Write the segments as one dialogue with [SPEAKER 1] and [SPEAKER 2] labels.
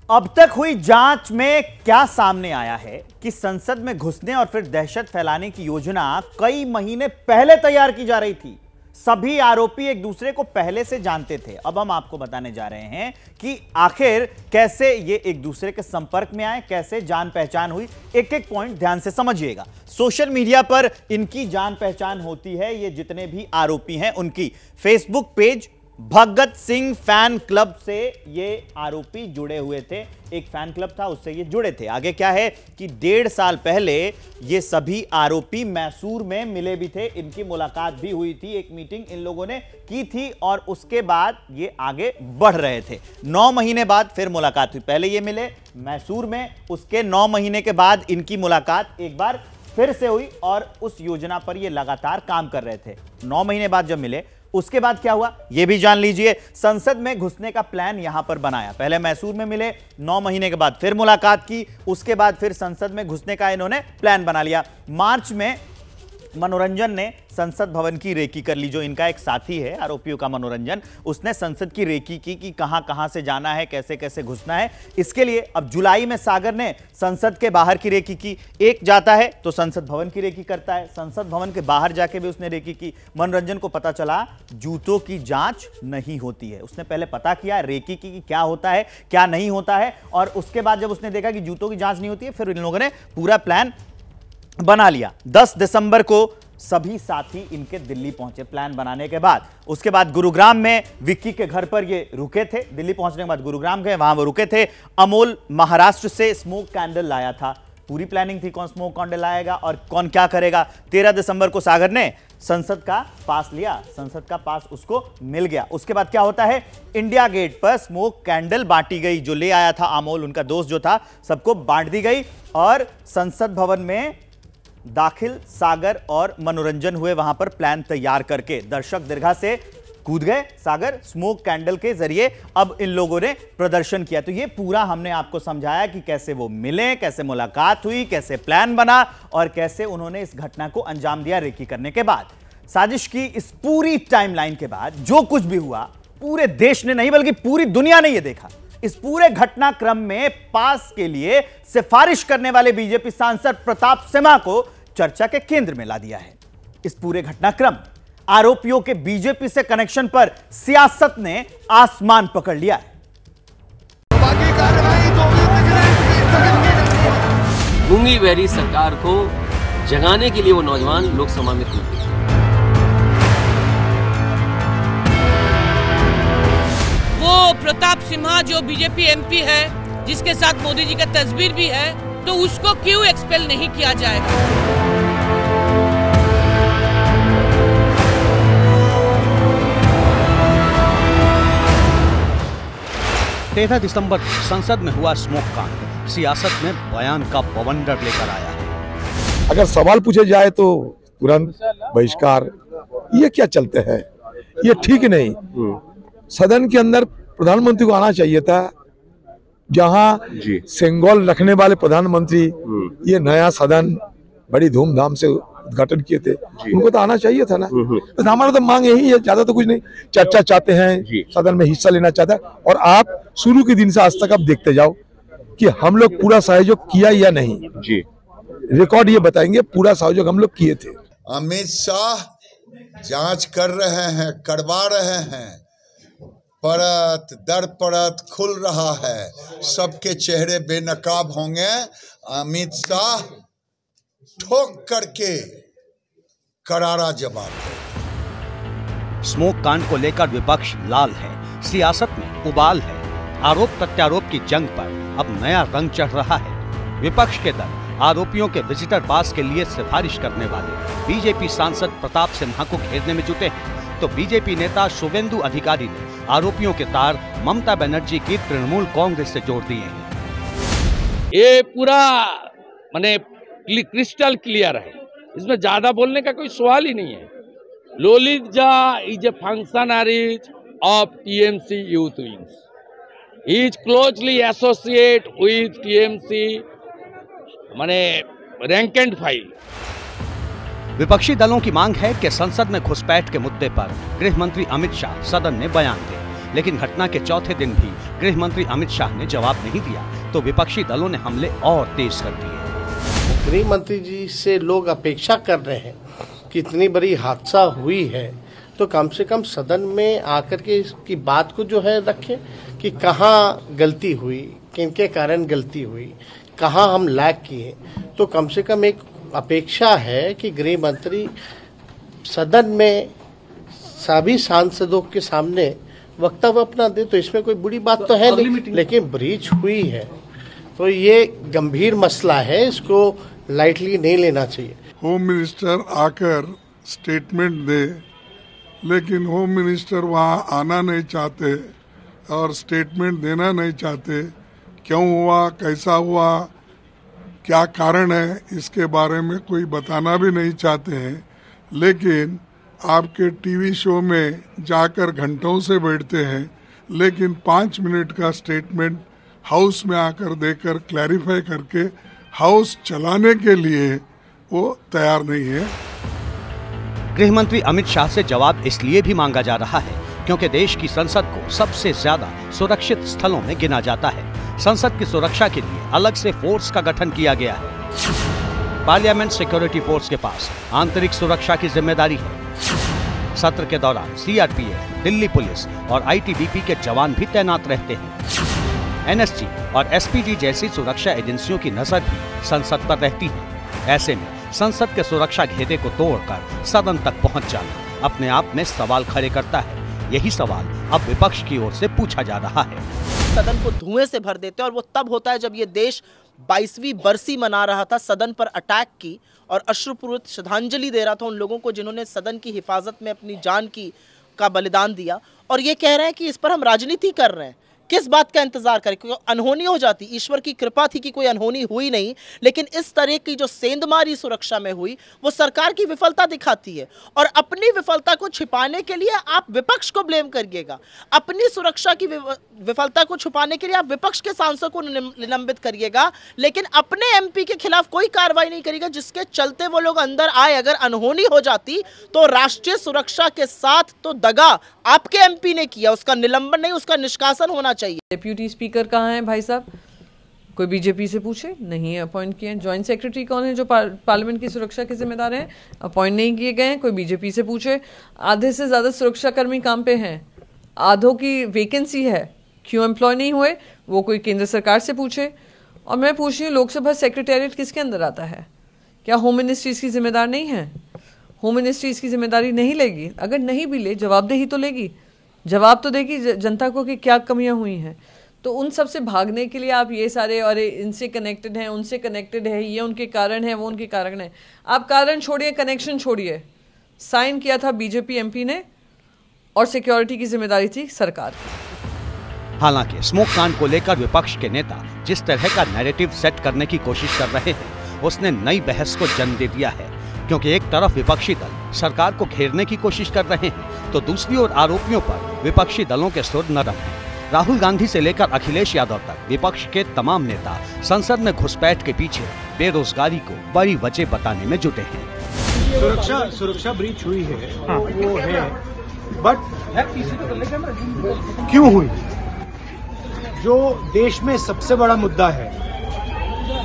[SPEAKER 1] अब तक हुई जांच में क्या सामने आया है कि संसद में घुसने और फिर दहशत फैलाने की योजना कई महीने पहले तैयार की जा रही थी। सभी आरोपी एक दूसरे को पहले से जानते थे। अब हम आपको बताने जा रहे हैं कि आखिर कैसे ये एक दूसरे के संपर्क में आए, कैसे जान पहचान हुई। एक एक पॉइंट ध्यान से समझिएगा। सोशल मीडिया पर इनकी जान पहचान होती है। ये जितने भी आरोपी हैं उनकी Facebook page Bhagat Singh fan club से ये आरोपी जुड़े हुए थे। एक फैन क्लब था, उससे ये जुड़े थे। आगे क्या है कि 1.5 साल पहले ये सभी आरोपी मैसूर में मिले भी थे। इनकी मुलाकात भी हुई थी, एक मीटिंग इन लोगों ने की थी और उसके बाद ये आगे बढ़ रहे थे। 9 महीने बाद फिर मुलाकात हुई। पहले ये मिले मैसूर में, उसके 9 महीने के बाद इनकी मुलाकात एक बार फिर से हुई और उस योजना पर ये लगातार काम कर रहे थे। 9 महीने बाद जब मिले उसके बाद क्या हुआ यह भी जान लीजिए। संसद में घुसने का प्लान यहां पर बनाया। पहले मैसूर में मिले, 9 महीने के बाद फिर मुलाकात की, उसके बाद फिर संसद में घुसने का इन्होंने प्लान बना लिया। मार्च में मनोरंजन ने संसद भवन की रेकी कर ली। जो इनका एक साथी है आरोपियों का मनोरंजन, उसने संसद की रेकी की कि कहां कहां से जाना है, कैसे कैसे घुसना है। इसके लिए अब जुलाई में सागर ने संसद के बाहर की रेकी की। एक जाता है तो संसद भवन की रेकी करता है, संसद भवन के बाहर जाके भी उसने रेकी की। मनोरंजन को पता चला जूतों की जांच नहीं होती है। उसने पहले पता किया रेकी की कि क्या होता है क्या नहीं होता है, और उसके बाद जब उसने देखा कि जूतों की जांच नहीं होती है, फिर इन लोगों ने पूरा प्लान बना लिया। 10 दिसंबर को सभी साथी इनके दिल्ली पहुंचे प्लान बनाने के बाद। उसके बाद गुरुग्राम में विक्की के घर पर ये रुके थे। दिल्ली पहुंचने के बाद गुरुग्राम गए, वहां वो रुके थे। अमोल महाराष्ट्र से स्मोक कैंडल लाया था। पूरी प्लानिंग थी कौन स्मोक कैंडल लाएगा और कौन क्या करेगा। 13 दिसंबर को सागर ने संसद का पास लिया, संसद का पास उसको मिल गया। उसके बाद क्या होता है, इंडिया गेट पर स्मोक कैंडल बांटी गई। जो ले आया था अमोल, उनका दोस्त जो था, सबको बांट दी गई और संसद भवन में दाखिल सागर और मनोरंजन हुए। वहां पर प्लान तैयार करके दर्शक दीर्घा से कूद गए सागर। स्मोक कैंडल के जरिए अब इन लोगों ने प्रदर्शन किया। तो ये पूरा हमने आपको समझाया कि कैसे वो मिले, कैसे मुलाकात हुई, कैसे प्लान बना और कैसे उन्होंने इस घटना को अंजाम दिया रेकी करने के बाद। साजिश की इस पूरी टाइमलाइन के बाद जो कुछ भी हुआ, पूरे देश ने नहीं बल्कि पूरी दुनिया ने यह देखा। इस पूरे घटनाक्रम में पास के लिए सिफारिश करने वाले बीजेपी सांसद प्रताप सिम्हा को चर्चा के केंद्र में ला दिया है। इस पूरे घटनाक्रम आरोपियों के बीजेपी से कनेक्शन पर सियासत ने आसमान पकड़ लिया है।
[SPEAKER 2] गूंगी बहरी सरकार को जगाने के लिए वो नौजवान लोकसभा में कूद गए।
[SPEAKER 3] वो प्रताप सिम्हा जो बीजेपी एमपी है, जिसके साथ मोदी जी का तस्वीर भी है, तो उसको क्यों एक्सपेल नहीं किया जाएगा?
[SPEAKER 4] 13 दिसंबर संसद में हुआ स्मोक कांड सियासत में बयान का बवंडर लेकर आया है।
[SPEAKER 5] अगर सवाल पूछे जाए तो तुरंत बहिष्कार, ये क्या चलते हैं, ये ठीक नहीं। सदन के अंदर प्रधानमंत्री को आना चाहिए था। जहां सिंगल रखने वाले प्रधानमंत्री ये नया सदन बड़ी धूमधाम से उद्घाटन किए थे, उनको तो आना चाहिए था ना। तो हमारा तो मांग यही है, ज्यादा तो कुछ नहीं। चर्चा चाहते हैं, सदन में हिस्सा लेना चाहता है। और आप शुरू के दिन से आज तक आप देखते जाओ कि हम लोग पूरा सहयोग किया या नहीं। रिकॉर्ड ये बताएंगे पूरा सहयोग हम लोग किए थे।
[SPEAKER 6] अमित शाह जांच कर रहे हैं, करवा रहे हैं, परत दर परत खुल रहा है। सबके चेहरे बेनकाब होंगे। अमित शाह ठोक करके करारा जवाब दें।
[SPEAKER 4] स्मोक कांड को लेकर विपक्ष लाल है, सियासत में उबाल है। आरोप प्रत्यारोप की जंग पर अब नया रंग चढ़ रहा है। विपक्ष के दल आरोपियों के विजिटर पास के लिए सिफारिश करने वाले बीजेपी सांसद प्रताप सिम्हा को घेरने में जुटे हैं, तो बीजेपी नेता शुभेंदु अधिकारी ने आरोपियों के तार ममता बनर्जी की तृणमूल कांग्रेस से जोड़ दिए हैं।
[SPEAKER 7] ये पूरा माने क्रिस्टल क्लियर है, इसमें ज्यादा बोलने का कोई सवाल ही नहीं है। लोलितजा is a functionaries of TMC youth wings, he is closely associate with TMC माने रैंक एंड फाइल।
[SPEAKER 4] विपक्षी दलों की मांग है कि संसद में घुसपैठ के मुद्दे पर गृह मंत्री अमित शाह सदन में बयान दें। लेकिन घटना के चौथे दिन भी गृह मंत्री अमित शाह ने जवाब नहीं दिया तो विपक्षी दलों ने हमले और तेज कर दिए।
[SPEAKER 8] गृह मंत्री जी से लोग अपेक्षा कर रहे हैं कि इतनी बड़ी हादसा हुई है तो कम से कम सदन में आकर के इसकी बात को जो है रखें कि कहाँ गलती हुई, किनके कारण गलती हुई, कहाँ हम लैग किए। तो कम से कम एक अपेक्षा है कि गृह मंत्री सदन में सभी सांसदों के सामने वक्तव्य अपना दे। तो इसमें कोई बुरी बात तो है नहीं, लेकिन ब्रीच हुई है तो ये गंभीर मसला है, इसको लाइटली नहीं लेना चाहिए।
[SPEAKER 9] होम मिनिस्टर आकर स्टेटमेंट दे, लेकिन होम मिनिस्टर वहां आना नहीं चाहते और स्टेटमेंट देना नहीं चाहते। क्यों हुआ, कैसा हुआ, क्या कारण है, इसके बारे में कोई बताना भी नहीं चाहते हैं। लेकिन आपके टीवी शो में जाकर घंटों से बैठते हैं, लेकिन 5 मिनट का स्टेटमेंट हाउस में आकर देकर क्लैरिफाई करके हाउस चलाने के लिए वो तैयार नहीं है।
[SPEAKER 4] गृह मंत्री अमित शाह से जवाब इसलिए भी मांगा जा रहा है क्योंकि देश की संसद को सबसे ज्यादा सुरक्षित स्थलों में गिना जाता है। संसद की सुरक्षा के लिए अलग से फोर्स का गठन किया गया है। पार्लियामेंट सिक्योरिटी फोर्स के पास आंतरिक सुरक्षा की जिम्मेदारी है। सत्र के दौरान सीआरपीएफ, दिल्ली पुलिस और आईटीबीपी के जवान भी तैनात रहते हैं। एनएसजी और एसपीजी जैसी सुरक्षा एजेंसियों की नजर भी संसद पर रहती है। ऐसे में संसद के सुरक्षा घेरे को तोड़कर सदन तक पहुंच जाना अपने आप में सवाल खड़े करता है। यही सवाल अब विपक्ष की ओर से पूछा जा रहा है।
[SPEAKER 10] सदन को धुएं से भर देते हैं और वो तब होता है जब ये देश 22वीं बरसी मना रहा था, सदन पर अटैक की और अश्रुपूरित श्रद्धांजलि दे रहा था उन लोगों को जिन्होंने सदन की हिफाजत में अपनी जान का बलिदान दिया, और ये कह रहे हैं कि इस पर हम राजनीति कर रहे हैं। किस बात का इंतजार करें, क्योंकि अनहोनी हो जाती। ईश्वर की कृपा थी कि कोई अनहोनी हुई नहीं, लेकिन इस तरह की जो सेंधमारी सुरक्षा में हुई वो सरकार की विफलता दिखाती है। और अपनी विफलता को छिपाने के लिए आप विपक्ष को ब्लेम करिएगा, अपनी सुरक्षा की विफलता को छुपाने के लिए आप विपक्ष के सांसद को निलंबित करिएगा, लेकिन अपने एमपी के खिलाफ कोई कार्रवाई नहीं करिएगा जिसके चलते वो लोग अंदर आए। अगर अनहोनी हो जाती तो राष्ट्रीय सुरक्षा के साथ तो दगा आपके एमपी ने किया, उसका निलंबन नहीं, उसका निष्कासन होना चाहिए।
[SPEAKER 11] डिप्यूटी स्पीकर कहाँ हैं भाई साहब? कोई बीजेपी से पूछे, नहीं है अपॉइंट किए हैं। ज्वाइंट सेक्रेटरी कौन है जो पार्लियामेंट की सुरक्षा के जिम्मेदार हैं? अपॉइंट नहीं किए गए हैं। कोई बीजेपी से पूछे। आधे से ज़्यादा सुरक्षाकर्मी काम पे हैं, आधों की वैकेंसी है, क्यों एम्प्लॉय नहीं हुए? वो कोई केंद्र सरकार से पूछे। और मैं पूछ रही हूँ, लोकसभा सेक्रेटेरिएट किसके अंदर आता है? क्या होम मिनिस्ट्री इसकी जिम्मेदार नहीं है? होम मिनिस्ट्री इसकी जिम्मेदारी नहीं लेगी? अगर नहीं भी ले, जवाबदेही तो लेगी, जवाब तो देगी जनता को कि क्या कमियां हुई हैं। तो उन सब से भागने के लिए आप ये सारे, अरे इनसे कनेक्टेड हैं, उनसे कनेक्टेड है, ये उनके कारण है, वो उनके कारण है। आप कारण छोड़िए, कनेक्शन छोड़िए। साइन किया था बीजेपी एमपी ने और सिक्योरिटी की जिम्मेदारी थी सरकार की।
[SPEAKER 4] हालांकि स्मोक कांड को लेकर विपक्ष के नेता जिस तरह का नैरेटिव सेट करने की कोशिश कर रहे हैं, उसने नई बहस को जन्म दे दिया है। क्योंकि एक तरफ विपक्षी दल सरकार को घेरने की कोशिश कर रहे हैं, तो दूसरी ओर आरोपियों पर विपक्षी दलों के सुर नरम हैं। राहुल गांधी से लेकर अखिलेश यादव तक विपक्ष के तमाम नेता संसद में घुसपैठ के पीछे बेरोजगारी को बड़ी वजह बताने में जुटे हैं।
[SPEAKER 12] सुरक्षा ब्रीच हुई है, वो है, बट क्यों हुई? जो देश में सबसे बड़ा मुद्दा है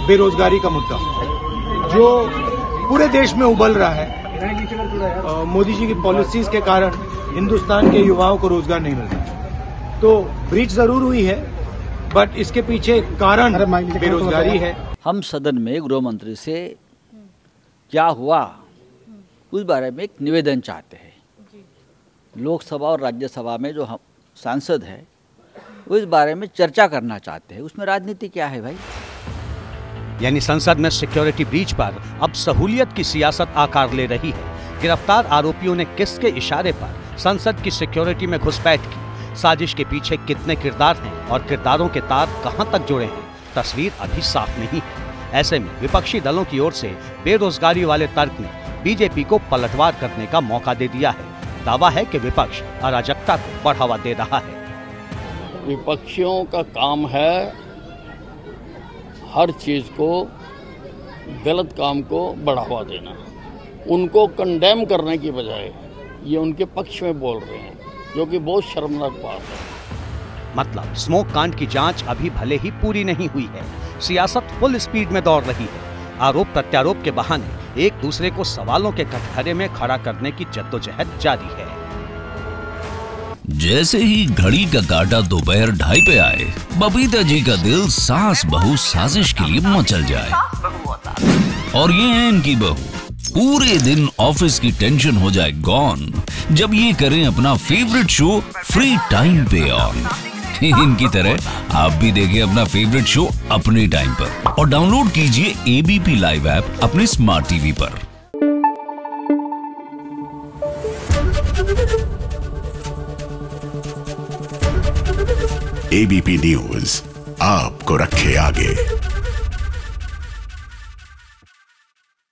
[SPEAKER 12] बेरोजगारी का मुद्दा, जो पूरे देश में उबल रहा है, मोदी जी की पॉलिसीज के कारण हिंदुस्तान के युवाओं को रोजगार नहीं मिल रहा। तो ब्रीच जरूर हुई है, बट इसके पीछे कारण बेरोजगारी है।
[SPEAKER 13] हम सदन में गृह मंत्री से क्या हुआ उस बारे में एक निवेदन चाहते हैं। लोकसभा और राज्यसभा में जो हम सांसद है उस बारे में चर्चा करना चाहते हैं। उसमें राजनीति क्या है भाई?
[SPEAKER 4] यानी संसद में सिक्योरिटी ब्रीच पर अब सहूलियत की सियासत आकार ले रही है। गिरफ्तार आरोपियों ने किसके इशारे पर संसद की सिक्योरिटी में घुसपैठ की? साजिश के पीछे कितने किरदार हैं और किरदारों के तार कहां तक जुड़े हैं, तस्वीर अभी साफ नहीं है। ऐसे में विपक्षी दलों की ओर से बेरोजगारी वाले तर्क ने बीजेपी को पलटवार करने का मौका दे दिया है। दावा है कि विपक्ष अराजकता को बढ़ावा दे रहा है।
[SPEAKER 7] विपक्षियों का काम है हर चीज को, गलत काम को बढ़ावा देना। उनको कंडेम करने की बजाय ये उनके पक्ष में बोल रहे हैं, जो कि बहुत शर्मनाक बात है।
[SPEAKER 4] मतलब स्मोक कांड की जांच अभी भले ही पूरी नहीं हुई है, सियासत फुल स्पीड में दौड़ रही है। आरोप प्रत्यारोप के बहाने एक दूसरे को सवालों के कटघरे में खड़ा करने की जद्दोजहद जारी है।
[SPEAKER 14] जैसे ही घड़ी का काटा दोपहर 2:30 पे आए, बबीता जी का दिल सास बहू साजिश के लिए मचल जाए। और ये है इनकी बहू, पूरे दिन ऑफिस की टेंशन हो जाए गॉन जब ये करें अपना फेवरेट शो फ्री टाइम पे ऑन। इनकी तरह आप भी देखिए अपना फेवरेट शो अपने टाइम पर और डाउनलोड कीजिए एबीपी लाइव ऐप अपने स्मार्ट टीवी पर।
[SPEAKER 15] एबीपी न्यूज आपको रखे आगे।